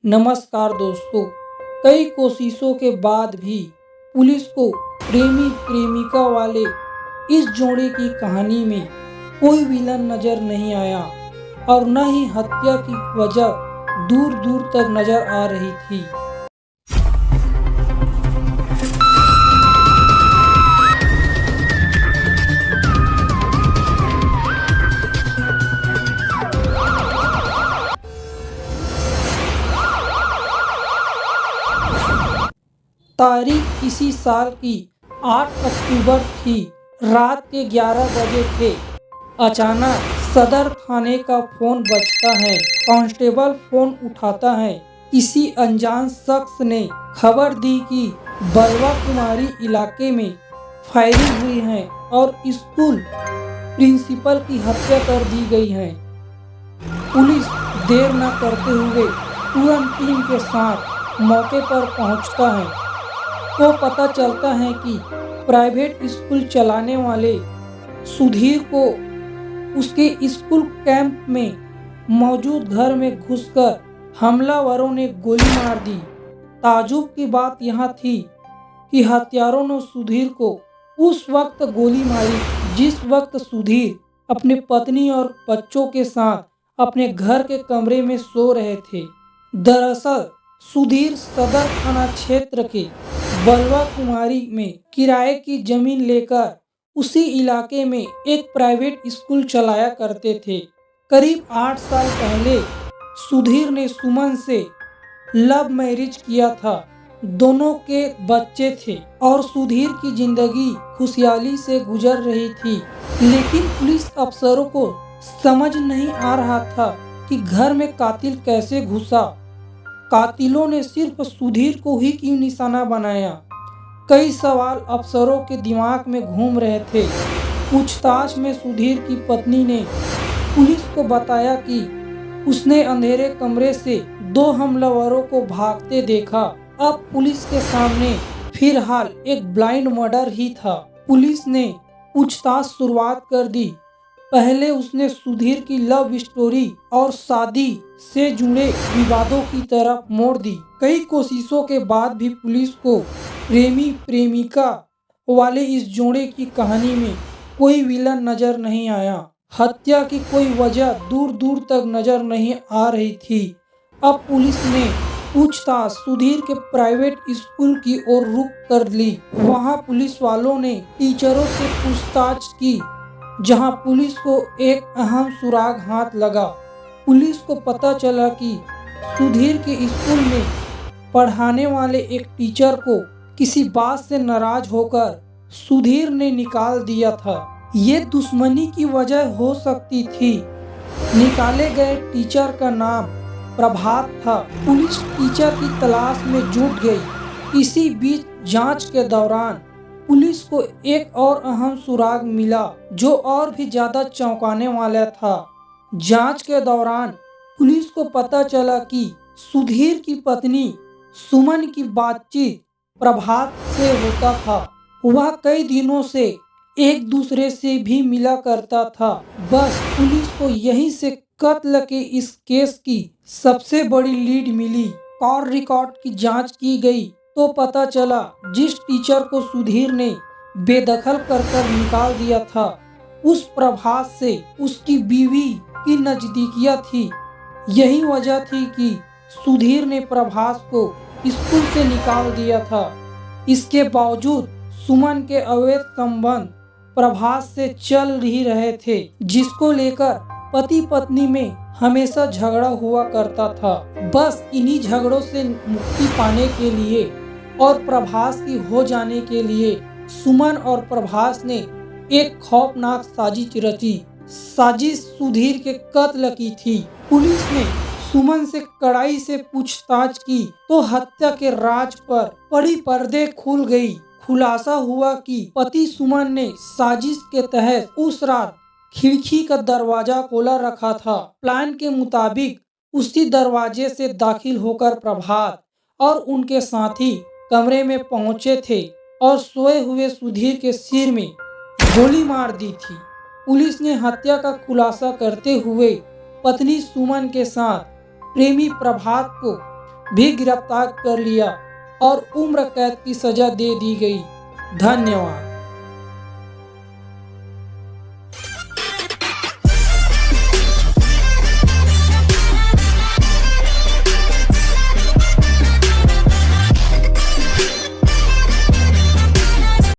नमस्कार दोस्तों। कई कोशिशों के बाद भी पुलिस को प्रेमी प्रेमिका वाले इस जोड़े की कहानी में कोई विलन नजर नहीं आया और न ही हत्या की वजह दूर दूर तक नजर आ रही थी। तारीख इसी साल की 8 अक्टूबर थी। रात के 11 बजे थे। अचानक सदर थाने का फोन बजता है। कांस्टेबल फोन उठाता है। किसी अनजान शख्स ने खबर दी कि बलवा कुमारी इलाके में फायरिंग हुई है और स्कूल प्रिंसिपल की हत्या कर दी गई है। पुलिस देर न करते हुए तुरंत टीम के साथ मौके पर पहुंचता है तो पता चलता है कि प्राइवेट स्कूल चलाने वाले सुधीर को उसके स्कूल कैंप में मौजूद घर में घुसकर हमलावरों ने गोली मार दी। ताजुब की बात यह थी कि हत्यारों ने सुधीर को उस वक्त गोली मारी जिस वक्त सुधीर अपने पत्नी और बच्चों के साथ अपने घर के कमरे में सो रहे थे। दरअसल सुधीर सदर थाना क्षेत्र के बलवा कुमारी में किराए की जमीन लेकर उसी इलाके में एक प्राइवेट स्कूल चलाया करते थे। करीब 8 साल पहले सुधीर ने सुमन से लव मैरिज किया था। दोनों के बच्चे थे और सुधीर की जिंदगी खुशहाली से गुजर रही थी। लेकिन पुलिस अफसरों को समझ नहीं आ रहा था कि घर में कातिल कैसे घुसा। कातिलों ने सिर्फ सुधीर को ही क्यों निशाना बनाया? कई सवाल अफसरों के दिमाग में घूम रहे थे। पूछताछ में सुधीर की पत्नी ने पुलिस को बताया कि उसने अंधेरे कमरे से 2 हमलावरों को भागते देखा। अब पुलिस के सामने फिलहाल एक ब्लाइंड मर्डर ही था। पुलिस ने पूछताछ शुरुआत कर दी। पहले उसने सुधीर की लव स्टोरी और शादी से जुड़े विवादों की तरफ मोड़ दी। कई कोशिशों के बाद भी पुलिस को प्रेमी प्रेमिका वाले इस जोड़े की कहानी में कोई विलन नजर नहीं आया। हत्या की कोई वजह दूर दूर तक नजर नहीं आ रही थी। अब पुलिस ने पूछताछ सुधीर के प्राइवेट स्कूल की ओर रुख कर ली। वहां पुलिस वालों ने टीचरों से पूछताछ की, जहां पुलिस को एक अहम सुराग हाथ लगा। पुलिस को पता चला कि सुधीर के स्कूल में पढ़ाने वाले एक टीचर को किसी बात से नाराज होकर सुधीर ने निकाल दिया था। ये दुश्मनी की वजह हो सकती थी। निकाले गए टीचर का नाम प्रभात था। पुलिस टीचर की तलाश में जुट गई। इसी बीच जांच के दौरान पुलिस को एक और अहम सुराग मिला जो और भी ज्यादा चौंकाने वाला था। जांच के दौरान पुलिस को पता चला कि सुधीर की पत्नी सुमन की बातचीत प्रभात से होता था। वह कई दिनों से एक दूसरे से भी मिला करता था। बस पुलिस को यहीं से कत्ल के इस केस की सबसे बड़ी लीड मिली। कॉल रिकॉर्ड की जांच की गई तो पता चला जिस टीचर को सुधीर ने बेदखल कर निकाल दिया था, उस प्रभात से उसकी बीवी की नजदीकियां थी। यही वजह थी कि सुधीर ने प्रभात को स्कूल से निकाल दिया था। इसके बावजूद सुमन के अवैध संबंध प्रभात से चल ही रहे थे, जिसको लेकर पति पत्नी में हमेशा झगड़ा हुआ करता था। बस इन्हीं झगड़ों से मुक्ति पाने के लिए और प्रभास की हो जाने के लिए सुमन और प्रभास ने एक खौफनाक साजिश रची। साजिश सुधीर के कत्ल की थी। पुलिस ने सुमन से कड़ाई से पूछताछ की तो हत्या के राज पर बड़ी पर्दे खुल गई। खुलासा हुआ कि पति सुमन ने साजिश के तहत उस रात खिड़की का दरवाजा खोला रखा था। प्लान के मुताबिक उसी दरवाजे से दाखिल होकर प्रभात और उनके साथी कमरे में पहुंचे थे और सोए हुए सुधीर के सिर में गोली मार दी थी। पुलिस ने हत्या का खुलासा करते हुए पत्नी सुमन के साथ प्रेमी प्रभात को भी गिरफ्तार कर लिया और उम्र कैद की सजा दे दी गई। धन्यवाद।